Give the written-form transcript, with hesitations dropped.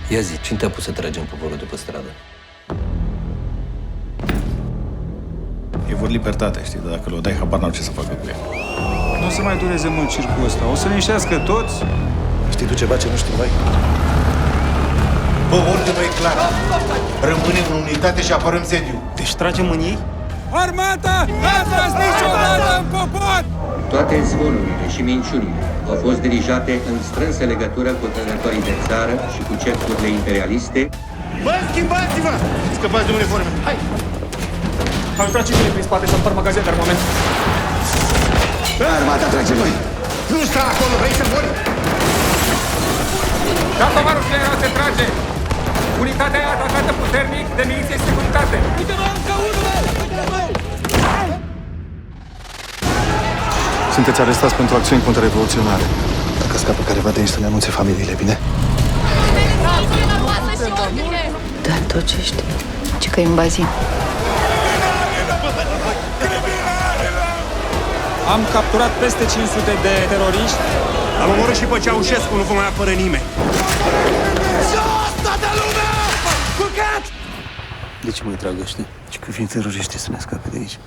Ia zi, cine te-a pus să tragem poporul după stradă? E vor libertate, știi, dar dacă le-o dai, habar n-au ce să facă cu ea. Nu o să mai dureze mult circul ăsta. O să liniștească toți. Știi tu ceva ce nu știu noi? Bă, ordinul e clar. Rămânem în unitate și apărăm sediul. Deci tragem în ei? Armata! N-a tras niciodată în popor! Toate zvonurile și minciunile au fost dirijate în strânsă legătură cu trădătorii de țară și cu cercurile imperialiste. Bă, schimbați-vă! Scăpați de uniforme. Hai! Am intrat 5 prin spate să împăr magazin de armament. Armata trage noi! Nu sta acolo, vrei să mori? Da, tovarăș general se trage! Unitatea e atacată puternic de miliție și securitate. Uite-mă, încă unul! Sunteți arestați pentru acțiuni contrarevoluționare. Dacă scapă careva de aici să ne anunțe familiile, bine? Dar tot ce știi, ce că e în bazin. Am capturat peste 500 de teroriști. Am omorât și pe Ceaușescu, nu vă mai apără nimeni. De ce mă trag ăștia? Și că fiind teroriști să ne scape de aici.